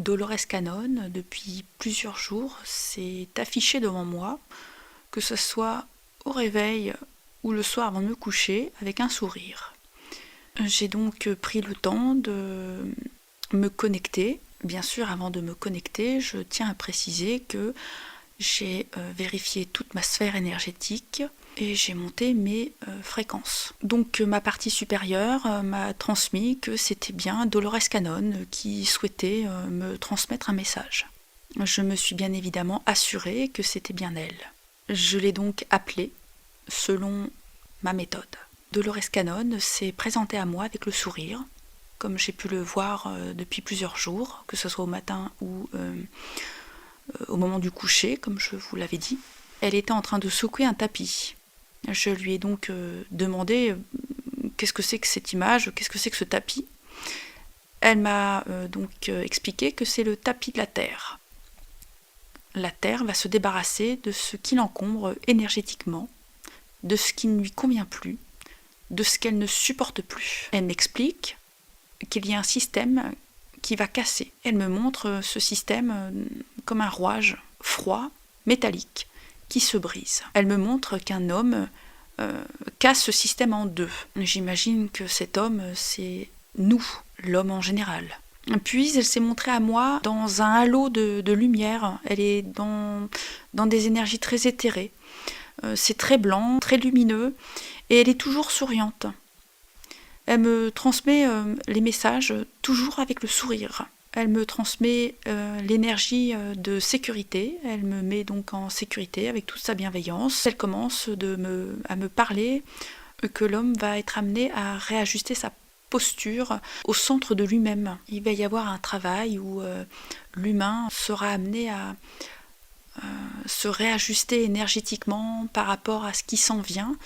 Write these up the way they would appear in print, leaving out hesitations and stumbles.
Dolores Cannon, depuis plusieurs jours, s'est affiché devant moi, que ce soit au réveil ou le soir avant de me coucher, avec un sourire. J'ai donc pris le temps de me connecter. Bien sûr, avant de me connecter, je tiens à préciser que j'ai vérifié toute ma sphère énergétique et j'ai monté mes fréquences. Donc ma partie supérieure m'a transmis que c'était bien Dolores Cannon qui souhaitait me transmettre un message. Je me suis bien évidemment assurée que c'était bien elle. Je l'ai donc appelée selon ma méthode. Dolores Cannon s'est présentée à moi avec le sourire, comme j'ai pu le voir depuis plusieurs jours, que ce soit au matin ou au moment du coucher, comme je vous l'avais dit. Elle était en train de secouer un tapis. Je lui ai donc demandé qu'est-ce que c'est que cette image, qu'est-ce que c'est que ce tapis. Elle m'a donc expliqué que c'est le tapis de la Terre. La Terre va se débarrasser de ce qui l'encombre énergétiquement, de ce qui ne lui convient plus, de ce qu'elle ne supporte plus. Elle m'explique qu'il y a un système qui va casser. Elle me montre ce système comme un rouage froid, métallique, qui se brise. Elle me montre qu'un homme casse ce système en deux. J'imagine que cet homme, c'est nous, l'homme en général. Puis elle s'est montrée à moi dans un halo de lumière. Elle est dans des énergies très éthérées. C'est très blanc, très lumineux, et elle est toujours souriante. Elle me transmet les messages toujours avec le sourire. Elle me transmet l'énergie de sécurité. Elle me met donc en sécurité avec toute sa bienveillance. Elle commence à me parler que l'homme va être amené à réajuster sa posture au centre de lui-même. Il va y avoir un travail où l'humain sera amené à se réajuster énergétiquement par rapport à ce qui s'en vient.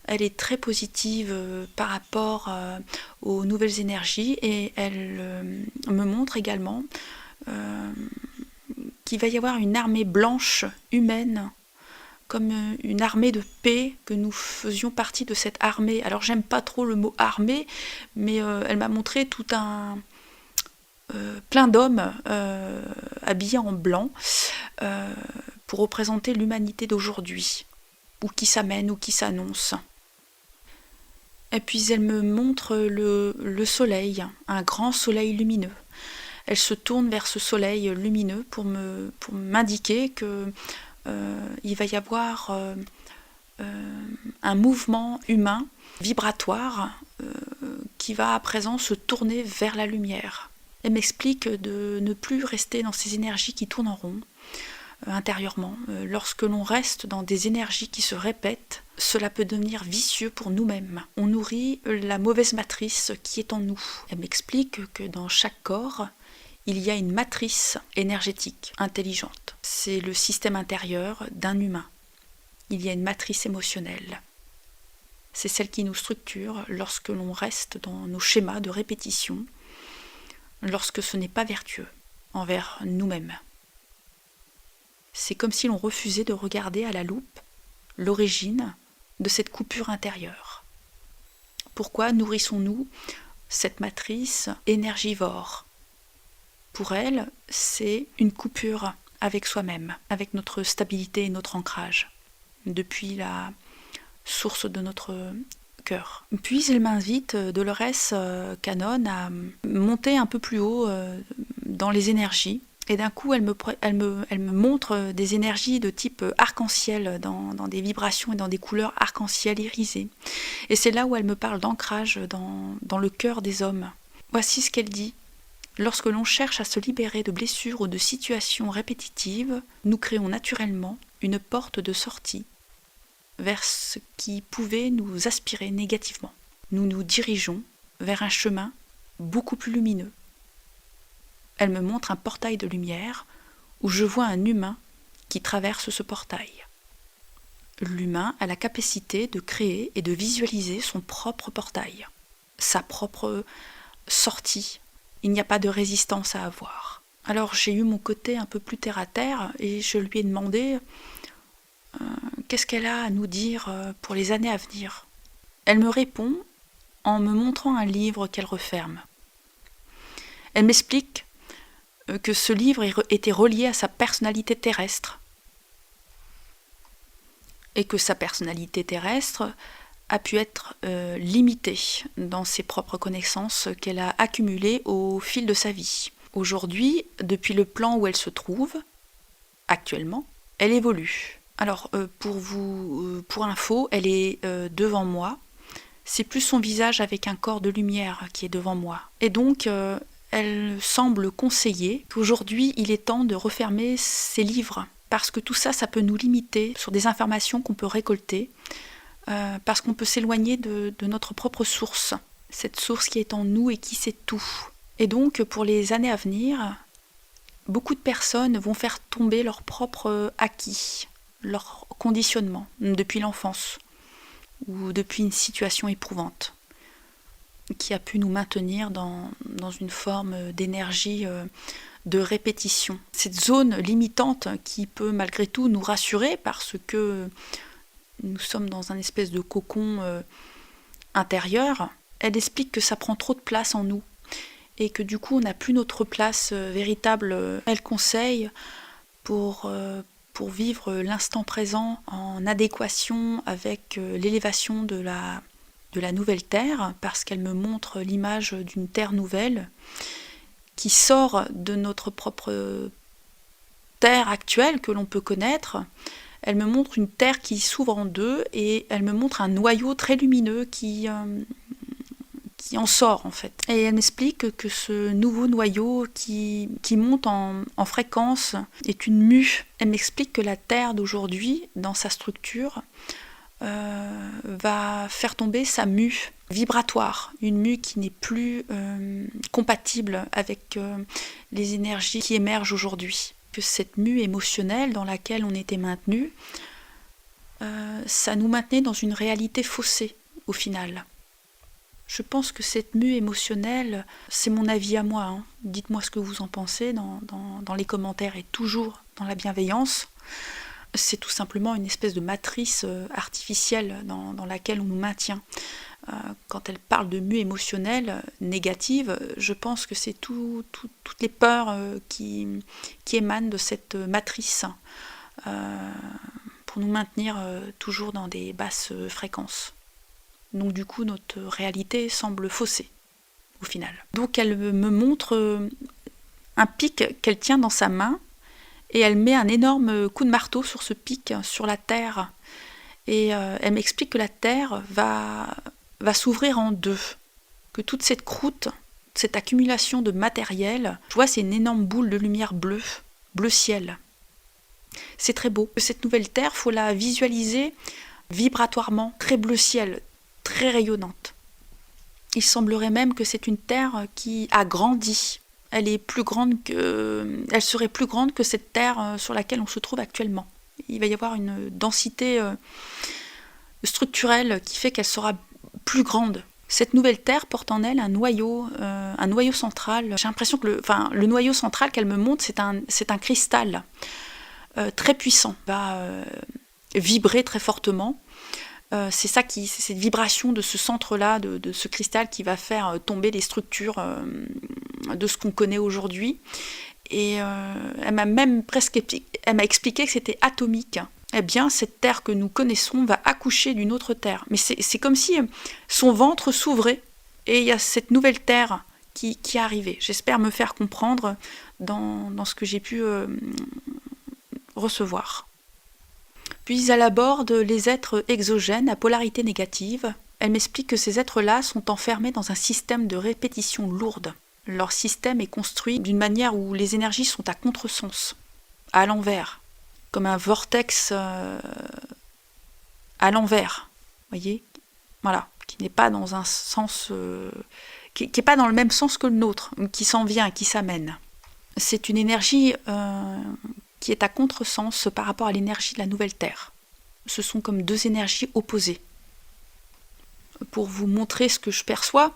Elle est très positive par rapport aux nouvelles énergies et elle me montre également qu'il va y avoir une armée blanche humaine, comme une armée de paix, que nous faisions partie de cette armée. Alors j'aime pas trop le mot armée, mais elle m'a montré tout un plein d'hommes habillés en blanc pour représenter l'humanité d'aujourd'hui, ou qui s'amène, ou qui s'annonce. Et puis elle me montre le soleil, un grand soleil lumineux. Elle se tourne vers ce soleil lumineux pour m'indiquer que il va y avoir un mouvement humain, vibratoire, qui va à présent se tourner vers la lumière. Elle m'explique de ne plus rester dans ces énergies qui tournent en rond intérieurement. Lorsque l'on reste dans des énergies qui se répètent, cela peut devenir vicieux pour nous-mêmes. On nourrit la mauvaise matrice qui est en nous. Elle m'explique que dans chaque corps, il y a une matrice énergétique intelligente. C'est le système intérieur d'un humain. Il y a une matrice émotionnelle. C'est celle qui nous structure lorsque l'on reste dans nos schémas de répétition, lorsque ce n'est pas vertueux envers nous-mêmes. C'est comme si l'on refusait de regarder à la loupe l'origine de cette coupure intérieure. Pourquoi nourrissons-nous cette matrice énergivore ? Pour elle, c'est une coupure avec soi-même, avec notre stabilité et notre ancrage, depuis la source de notre cœur. Puis elle m'invite, Dolores Cannon, à monter un peu plus haut dans les énergies. Et d'un coup, elle me montre des énergies de type arc-en-ciel, dans des vibrations et dans des couleurs arc-en-ciel irisées. Et c'est là où elle me parle d'ancrage dans le cœur des hommes. Voici ce qu'elle dit. Lorsque l'on cherche à se libérer de blessures ou de situations répétitives, nous créons naturellement une porte de sortie vers ce qui pouvait nous aspirer négativement. Nous nous dirigeons vers un chemin beaucoup plus lumineux. Elle me montre un portail de lumière où je vois un humain qui traverse ce portail. L'humain a la capacité de créer et de visualiser son propre portail, sa propre sortie. Il n'y a pas de résistance à avoir. Alors j'ai eu mon côté un peu plus terre à terre et je lui ai demandé qu'est-ce qu'elle a à nous dire pour les années à venir. Elle me répond en me montrant un livre qu'elle referme. Elle m'explique que ce livre était relié à sa personnalité terrestre. Et que sa personnalité terrestre a pu être limitée dans ses propres connaissances qu'elle a accumulées au fil de sa vie. Aujourd'hui, depuis le plan où elle se trouve, actuellement, elle évolue. Alors, pour info, elle est devant moi. C'est plus son visage avec un corps de lumière qui est devant moi. Et donc, elle semble conseiller qu'aujourd'hui, il est temps de refermer ses livres. Parce que tout ça, ça peut nous limiter sur des informations qu'on peut récolter. Parce qu'on peut s'éloigner de notre propre source. Cette source qui est en nous et qui sait tout. Et donc, pour les années à venir, beaucoup de personnes vont faire tomber leur propre acquis, leur conditionnement depuis l'enfance ou depuis une situation éprouvante qui a pu nous maintenir dans une forme d'énergie de répétition. Cette zone limitante qui peut malgré tout nous rassurer parce que nous sommes dans un espèce de cocon intérieur, elle explique que ça prend trop de place en nous et que du coup on n'a plus notre place véritable. Elle conseille pour vivre l'instant présent en adéquation avec l'élévation de la nouvelle Terre, parce qu'elle me montre l'image d'une Terre nouvelle qui sort de notre propre Terre actuelle que l'on peut connaître. Elle me montre une Terre qui s'ouvre en deux et elle me montre un noyau très lumineux qui en sort en fait. Et elle m'explique que ce nouveau noyau qui monte en fréquence est une mue. Elle m'explique que la Terre d'aujourd'hui, dans sa structure, va faire tomber sa mue vibratoire, une mue qui n'est plus compatible avec les énergies qui émergent aujourd'hui. Que cette mue émotionnelle dans laquelle on était maintenu, ça nous maintenait dans une réalité faussée au final. Je pense que cette mue émotionnelle, c'est mon avis à moi, hein. Dites-moi ce que vous en pensez dans les commentaires et toujours dans la bienveillance. C'est tout simplement une espèce de matrice artificielle dans laquelle on nous maintient. Quand elle parle de mue émotionnelle négative, je pense que c'est toutes les peurs qui émanent de cette matrice pour nous maintenir toujours dans des basses fréquences. Donc du coup, notre réalité semble faussée, au final. Donc elle me montre un pic qu'elle tient dans sa main, et elle met un énorme coup de marteau sur ce pic, sur la Terre. Et elle m'explique que la Terre va s'ouvrir en deux. Que toute cette croûte, cette accumulation de matériel, je vois, c'est une énorme boule de lumière bleue, bleu ciel. C'est très beau. Cette nouvelle Terre, il faut la visualiser vibratoirement, très bleu ciel, très rayonnante. Il semblerait même que c'est une Terre qui a grandi. Elle serait plus grande que cette Terre sur laquelle on se trouve actuellement. Il va y avoir une densité structurelle qui fait qu'elle sera plus grande. Cette nouvelle Terre porte en elle un noyau central. J'ai l'impression que le noyau central qu'elle me montre, c'est un cristal très puissant. Il va vibrer très fortement. C'est cette vibration de ce centre-là, de ce cristal qui va faire tomber les structures de ce qu'on connaît aujourd'hui. Et elle m'a expliqué que c'était atomique. Eh bien, cette Terre que nous connaissons va accoucher d'une autre Terre. Mais c'est comme si son ventre s'ouvrait et il y a cette nouvelle Terre qui est arrivée. J'espère me faire comprendre dans ce que j'ai pu recevoir. Puis elle aborde les êtres exogènes à polarité négative. Elle m'explique que ces êtres-là sont enfermés dans un système de répétition lourde. Leur système est construit d'une manière où les énergies sont à contresens, à l'envers, comme un vortex à l'envers, voyez, voilà, qui n'est pas dans un sens, qui n'est pas dans le même sens que le nôtre, qui s'en vient, qui s'amène. C'est une énergie qui est à contresens par rapport à l'énergie de la nouvelle Terre. Ce sont comme deux énergies opposées. Pour vous montrer ce que je perçois,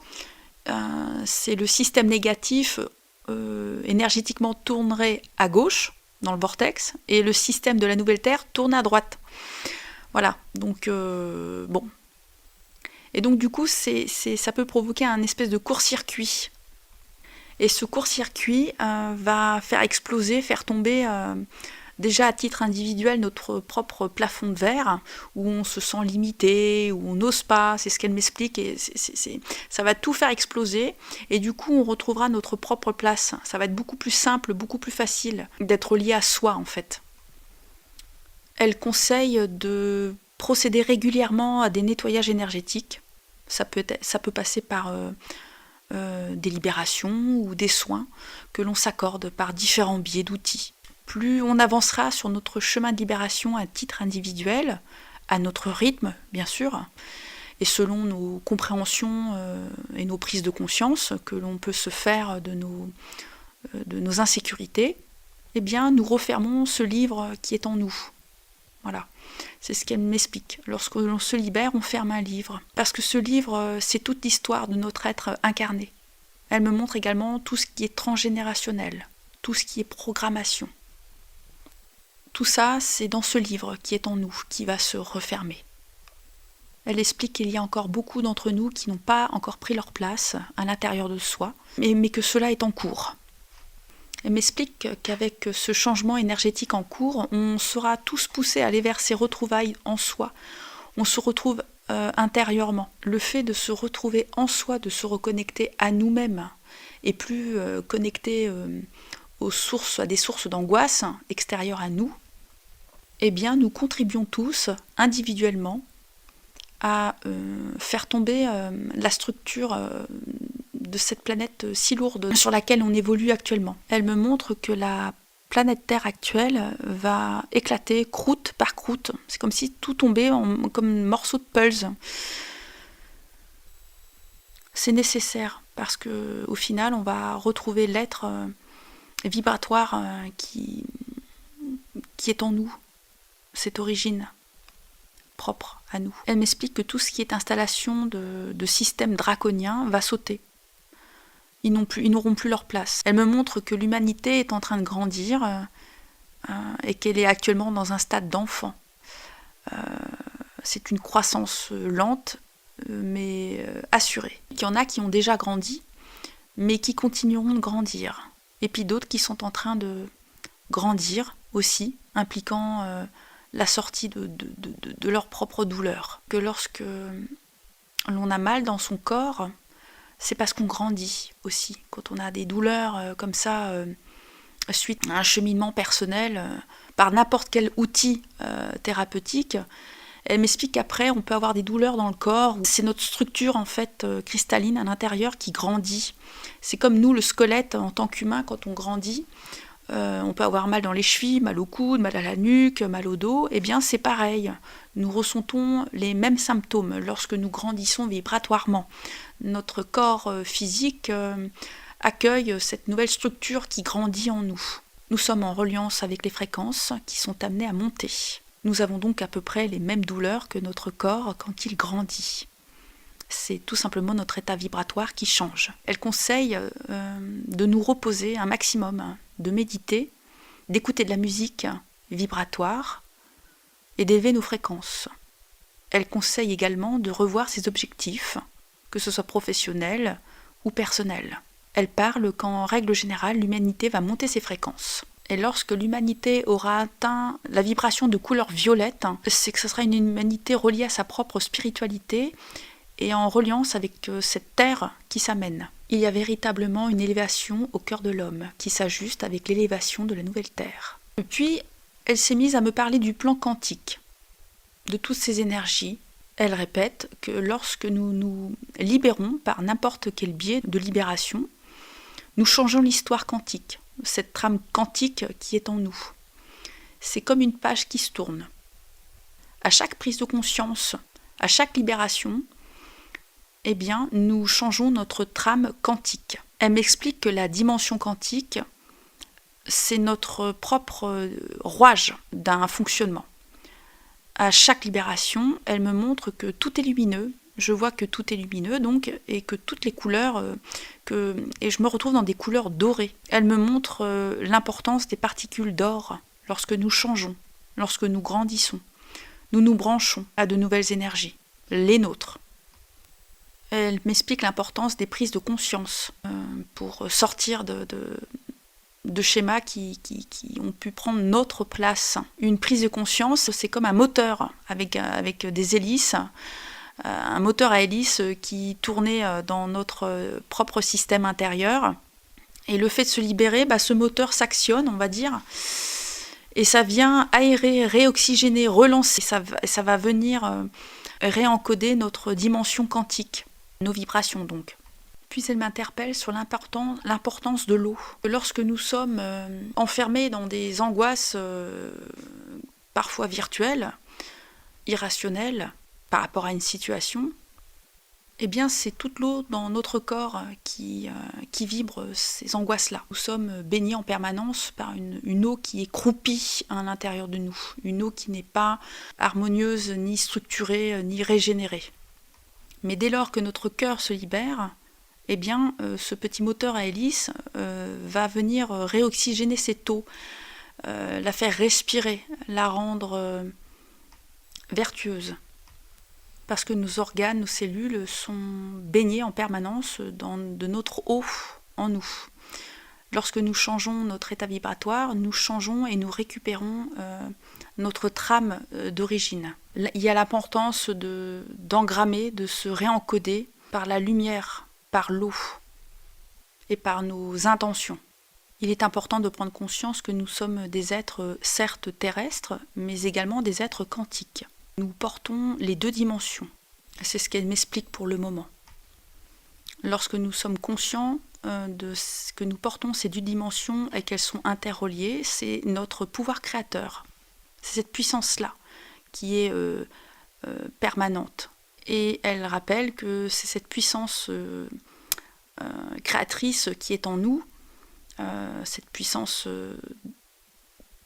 c'est le système négatif énergétiquement tournerait à gauche, dans le vortex, et le système de la nouvelle Terre tourne à droite. Voilà, donc bon. Et donc du coup, ça peut provoquer un espèce de court-circuit. Et ce court-circuit va faire exploser, faire tomber déjà à titre individuel notre propre plafond de verre, où on se sent limité, où on n'ose pas, c'est ce qu'elle m'explique, et ça va tout faire exploser, et du coup on retrouvera notre propre place. Ça va être beaucoup plus simple, beaucoup plus facile d'être lié à soi en fait. Elle conseille de procéder régulièrement à des nettoyages énergétiques. Ça peut passer par des libérations ou des soins que l'on s'accorde par différents biais d'outils. Plus on avancera sur notre chemin de libération à titre individuel, à notre rythme bien sûr, et selon nos compréhensions et nos prises de conscience que l'on peut se faire de nos insécurités, eh bien nous refermons ce livre qui est en nous. Voilà, c'est ce qu'elle m'explique. Lorsque l'on se libère, on ferme un livre. Parce que ce livre, c'est toute l'histoire de notre être incarné. Elle me montre également tout ce qui est transgénérationnel, tout ce qui est programmation. Tout ça, c'est dans ce livre qui est en nous, qui va se refermer. Elle explique qu'il y a encore beaucoup d'entre nous qui n'ont pas encore pris leur place à l'intérieur de soi, mais que cela est en cours. Elle m'explique qu'avec ce changement énergétique en cours, on sera tous poussés à aller vers ces retrouvailles en soi. On se retrouve intérieurement. Le fait de se retrouver en soi, de se reconnecter à nous-mêmes, et plus connecté à des sources d'angoisse extérieures à nous, eh bien nous contribuons tous individuellement à faire tomber la structure de cette planète si lourde sur laquelle on évolue actuellement. Elle me montre que la planète Terre actuelle va éclater croûte par croûte. C'est comme si tout tombait comme morceaux de puzzle. C'est nécessaire parce qu'au final, on va retrouver l'être vibratoire qui est en nous, cette origine propre à nous. Elle m'explique que tout ce qui est installation de systèmes draconiens va sauter. Ils n'auront plus leur place. Elle me montre que l'humanité est en train de grandir et qu'elle est actuellement dans un stade d'enfant. C'est une croissance lente, mais assurée. Il y en a qui ont déjà grandi, mais qui continueront de grandir. Et puis d'autres qui sont en train de grandir aussi, impliquant la sortie de leur propre douleur. Que lorsque l'on a mal dans son corps, c'est parce qu'on grandit aussi. Quand on a des douleurs comme ça, suite à un cheminement personnel, par n'importe quel outil thérapeutique, elle m'explique qu'après, on peut avoir des douleurs dans le corps. C'est notre structure en fait cristalline à l'intérieur qui grandit. C'est comme nous, le squelette, en tant qu'humain, quand on grandit, on peut avoir mal dans les chevilles, mal au coude, mal à la nuque, mal au dos. Eh bien, c'est pareil. Nous ressentons les mêmes symptômes lorsque nous grandissons vibratoirement. Notre corps physique accueille cette nouvelle structure qui grandit en nous. Nous sommes en reliance avec les fréquences qui sont amenées à monter. Nous avons donc à peu près les mêmes douleurs que notre corps quand il grandit. C'est tout simplement notre état vibratoire qui change. Elle conseille de nous reposer un maximum, de méditer, d'écouter de la musique vibratoire et d'élever nos fréquences. Elle conseille également de revoir ses objectifs, que ce soit professionnel ou personnel. Elle parle qu'en règle générale, l'humanité va monter ses fréquences. Et lorsque l'humanité aura atteint la vibration de couleur violette, c'est que ce sera une humanité reliée à sa propre spiritualité et en reliance avec cette terre qui s'amène. Il y a véritablement une élévation au cœur de l'homme qui s'ajuste avec l'élévation de la nouvelle terre. Et puis, elle s'est mise à me parler du plan quantique, de toutes ces énergies. Elle répète que lorsque nous nous libérons par n'importe quel biais de libération, nous changeons l'histoire quantique, cette trame quantique qui est en nous. C'est comme une page qui se tourne. À chaque prise de conscience, à chaque libération, eh bien, nous changeons notre trame quantique. Elle m'explique que la dimension quantique, c'est notre propre rouage d'un fonctionnement. À chaque libération, elle me montre que tout est lumineux. Je vois que tout est lumineux, donc, et que toutes les couleurs, et je me retrouve dans des couleurs dorées. Elle me montre l'importance des particules d'or lorsque nous changeons, lorsque nous grandissons. Nous nous branchons à de nouvelles énergies, les nôtres. Elle m'explique l'importance des prises de conscience pour sortir de schémas qui ont pu prendre notre place. Une prise de conscience, c'est comme un moteur avec des hélices, un moteur à hélices qui tournait dans notre propre système intérieur. Et le fait de se libérer, ce moteur s'actionne, on va dire, et ça vient aérer, réoxygéner, relancer. Ça va venir réencoder notre dimension quantique, nos vibrations donc. Puis elle m'interpelle sur l'importance de l'eau. Lorsque nous sommes enfermés dans des angoisses parfois virtuelles, irrationnelles, par rapport à une situation, eh bien c'est toute l'eau dans notre corps qui vibre ces angoisses-là. Nous sommes baignés en permanence par une eau qui est croupie à l'intérieur de nous, une eau qui n'est pas harmonieuse, ni structurée, ni régénérée. Mais dès lors que notre cœur se libère, eh bien, ce petit moteur à hélice va venir réoxygéner cette eau, la faire respirer, la rendre vertueuse. Parce que nos organes, nos cellules sont baignés en permanence de notre eau en nous. Lorsque nous changeons notre état vibratoire, nous changeons et nous récupérons notre trame d'origine. Il y a l'importance d'engrammer, de se réencoder par la lumière, par l'eau et par nos intentions. Il est important de prendre conscience que nous sommes des êtres certes terrestres, mais également des êtres quantiques. Nous portons les deux dimensions. C'est ce qu'elle m'explique pour le moment. Lorsque nous sommes conscients de ce que nous portons ces deux dimensions et qu'elles sont interreliées, c'est notre pouvoir créateur. C'est cette puissance-là qui est permanente. Et elle rappelle que c'est cette puissance créatrice qui est en nous, cette puissance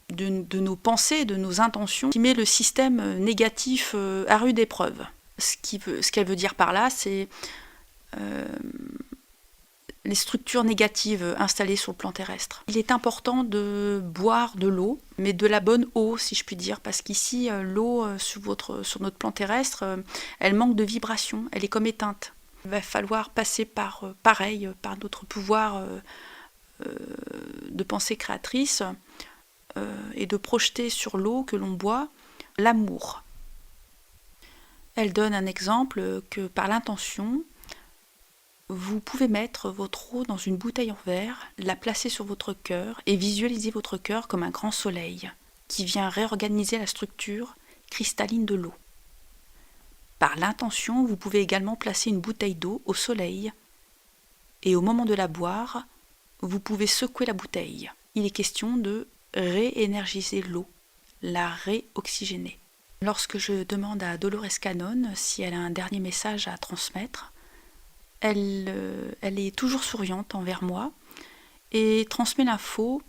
de nos pensées, de nos intentions, qui met le système négatif à rude épreuve. Ce qu'elle veut dire par là, c'est les structures négatives installées sur le plan terrestre. Il est important de boire de l'eau, mais de la bonne eau, si je puis dire, parce qu'ici, l'eau sur notre plan terrestre, elle manque de vibration, elle est comme éteinte. Il va falloir passer par notre pouvoir de pensée créatrice et de projeter sur l'eau que l'on boit l'amour. Elle donne un exemple que par l'intention, vous pouvez mettre votre eau dans une bouteille en verre, la placer sur votre cœur et visualiser votre cœur comme un grand soleil qui vient réorganiser la structure cristalline de l'eau. Par l'intention, vous pouvez également placer une bouteille d'eau au soleil et au moment de la boire, vous pouvez secouer la bouteille. Il est question de réénergiser l'eau, la réoxygéner. Lorsque je demande à Dolores Cannon si elle a un dernier message à transmettre, elle est toujours souriante envers moi et transmet l'info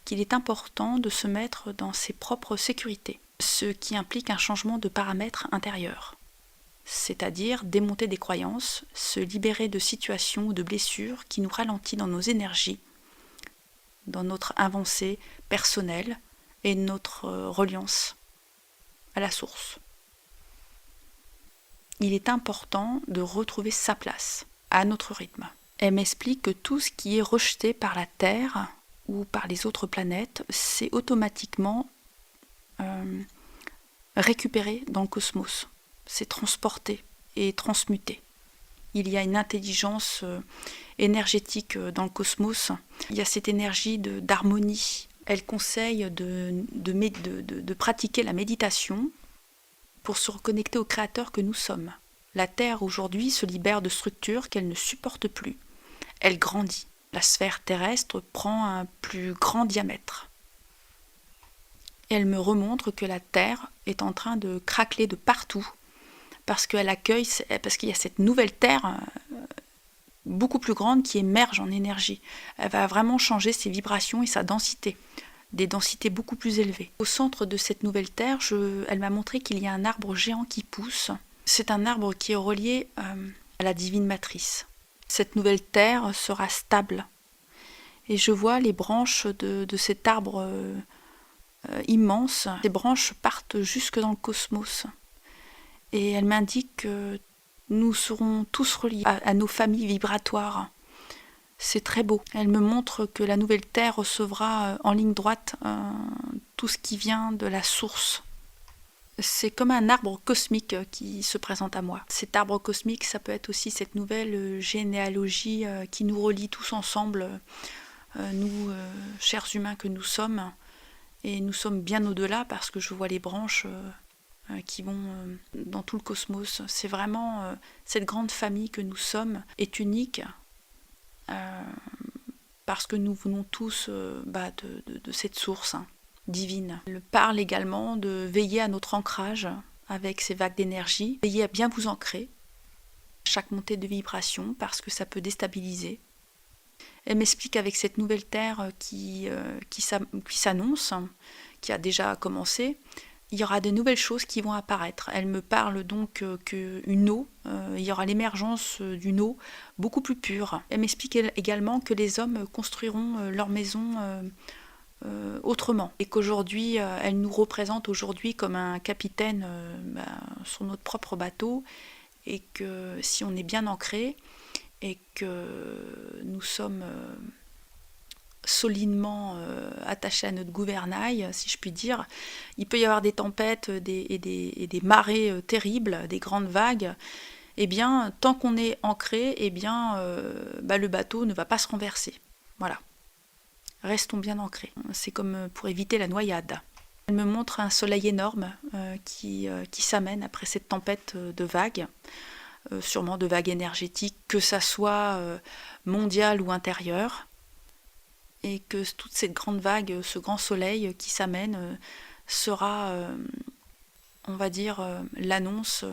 qu'il est important de se mettre dans ses propres sécurités, ce qui implique un changement de paramètres intérieurs, c'est-à-dire démonter des croyances, se libérer de situations ou de blessures qui nous ralentissent dans nos énergies, dans notre avancée personnelle et notre reliance à la source. Il est important de retrouver sa place, à notre rythme. Elle m'explique que tout ce qui est rejeté par la Terre ou par les autres planètes, c'est automatiquement récupéré dans le cosmos. C'est transporté et transmuté. Il y a une intelligence énergétique dans le cosmos. Il y a cette énergie d'harmonie. Elle conseille de pratiquer la méditation pour se reconnecter au Créateur que nous sommes. La Terre aujourd'hui se libère de structures qu'elle ne supporte plus. Elle grandit. La sphère terrestre prend un plus grand diamètre. Et elle me remontre que la Terre est en train de craqueler de partout parce qu'il y a cette nouvelle Terre beaucoup plus grande qui émerge en énergie. Elle va vraiment changer ses vibrations et sa densité, des densités beaucoup plus élevées. Au centre de cette nouvelle Terre, elle m'a montré qu'il y a un arbre géant qui pousse. C'est un arbre qui est relié à la divine matrice. Cette nouvelle Terre sera stable. Et je vois les branches de cet arbre immense. Les branches partent jusque dans le cosmos. Et elle m'indique que Nous serons tous reliés à nos familles vibratoires. C'est très beau. Elle me montre que la nouvelle Terre recevra en ligne droite tout ce qui vient de la source. C'est comme un arbre cosmique qui se présente à moi. Cet arbre cosmique, ça peut être aussi cette nouvelle généalogie qui nous relie tous ensemble, nous, chers humains que nous sommes. Et nous sommes bien au-delà parce que je vois les branches qui vont dans tout le cosmos. C'est vraiment cette grande famille que nous sommes est unique parce que nous venons tous de cette source divine. Elle parle également de veiller à notre ancrage avec ces vagues d'énergie, veiller à bien vous ancrer à chaque montée de vibration parce que ça peut déstabiliser. Elle m'explique avec cette nouvelle Terre qui s'annonce, qui a déjà commencé, il y aura de nouvelles choses qui vont apparaître. Elle me parle donc qu'une eau, il y aura l'émergence d'une eau beaucoup plus pure. Elle m'explique également que les hommes construiront leur maison autrement et qu'aujourd'hui, elle nous représente aujourd'hui comme un capitaine sur notre propre bateau et que si on est bien ancré, et que nous sommes solidement attachés à notre gouvernail, si je puis dire, il peut y avoir des tempêtes et des marées terribles, des grandes vagues, eh bien, tant qu'on est ancré, eh bien, le bateau ne va pas se renverser. Voilà. Restons bien ancrés. C'est comme pour éviter la noyade. Elle me montre un soleil énorme qui s'amène après cette tempête de vagues. Sûrement de vagues énergétiques, que ça soit mondiale ou intérieure, et que toute cette grande vague, ce grand soleil qui s'amène, sera, on va dire, l'annonce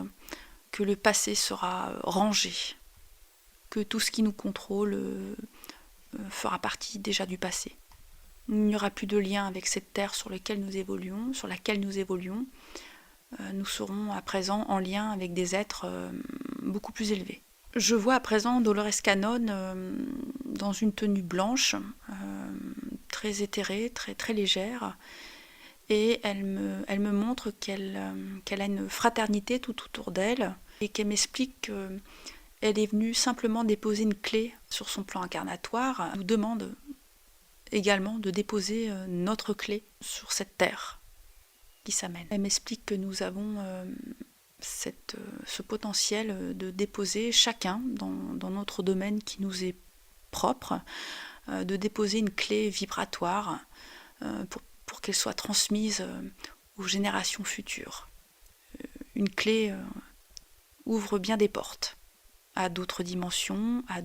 que le passé sera rangé, que tout ce qui nous contrôle fera partie déjà du passé. Il n'y aura plus de lien avec cette terre sur laquelle nous évoluons, nous serons à présent en lien avec des êtres beaucoup plus élevés. Je vois à présent Dolores Cannon dans une tenue blanche, très éthérée, très légère, et elle me montre qu'elle a une fraternité tout autour d'elle, et qu'elle m'explique qu'elle est venue simplement déposer une clé sur son plan incarnatoire. Elle nous demande également de déposer notre clé sur cette terre qui s'amène. Elle m'explique que nous avons ce potentiel de déposer chacun dans notre domaine qui nous est propre, de déposer une clé vibratoire pour qu'elle soit transmise aux générations futures. Une clé ouvre bien des portes à d'autres dimensions, à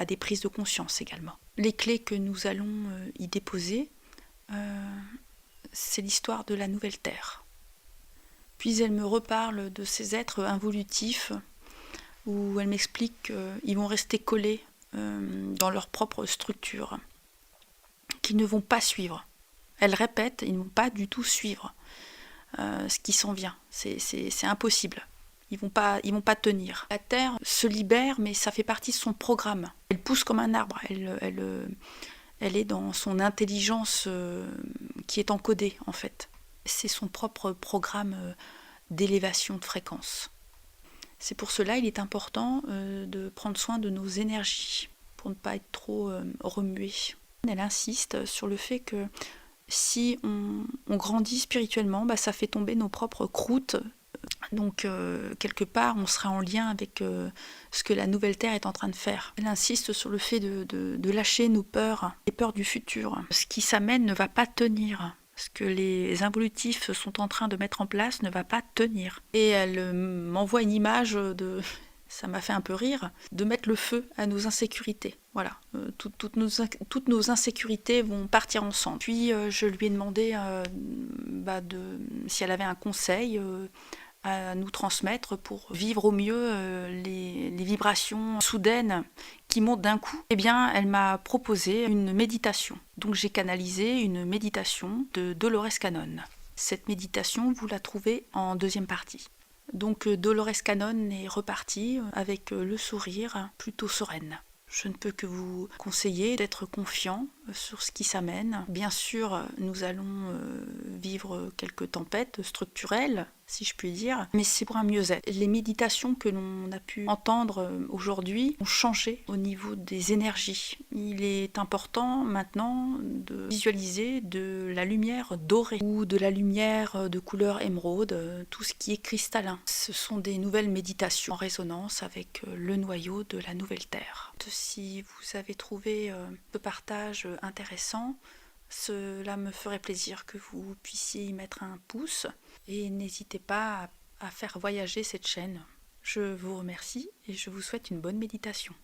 des prises de conscience également. Les clés que nous allons y déposer, c'est l'histoire de la nouvelle Terre. Puis elle me reparle de ces êtres involutifs où elle m'explique qu'ils vont rester collés dans leur propre structure, qu'ils ne vont pas suivre. Elle répète, ils ne vont pas du tout suivre ce qui s'en vient. C'est impossible. Ils vont pas tenir. La Terre se libère, mais ça fait partie de son programme. Elle pousse comme un arbre. Elle est dans son intelligence qui est encodée, en fait. C'est son propre programme d'élévation de fréquence. C'est pour cela qu'il est important de prendre soin de nos énergies, pour ne pas être trop remué. Elle insiste sur le fait que si on grandit spirituellement, ça fait tomber nos propres croûtes. Donc, quelque part, on sera en lien avec ce que la nouvelle Terre est en train de faire. Elle insiste sur le fait de lâcher nos peurs, les peurs du futur. Ce qui s'amène ne va pas tenir. Ce que les involutifs sont en train de mettre en place ne va pas tenir. Et elle m'envoie une image ça m'a fait un peu rire, de mettre le feu à nos insécurités. Voilà, toutes nos insécurités vont partir ensemble. Puis je lui ai demandé si elle avait un conseil à nous transmettre pour vivre au mieux les vibrations soudaines qui montent d'un coup. Eh bien, elle m'a proposé une méditation. Donc j'ai canalisé une méditation de Dolores Cannon. Cette méditation, vous la trouvez en deuxième partie. Donc Dolores Cannon est repartie avec le sourire plutôt sereine. Je ne peux que vous conseiller d'être confiant sur ce qui s'amène. Bien sûr, nous allons vivre quelques tempêtes structurelles, si je puis dire, mais c'est pour un mieux-être. Les méditations que l'on a pu entendre aujourd'hui ont changé au niveau des énergies. Il est important maintenant de visualiser de la lumière dorée ou de la lumière de couleur émeraude, tout ce qui est cristallin. Ce sont des nouvelles méditations en résonance avec le noyau de la nouvelle Terre. Si vous avez trouvé ce partage intéressant, cela me ferait plaisir que vous puissiez y mettre un pouce et n'hésitez pas à faire voyager cette chaîne. Je vous remercie et je vous souhaite une bonne méditation.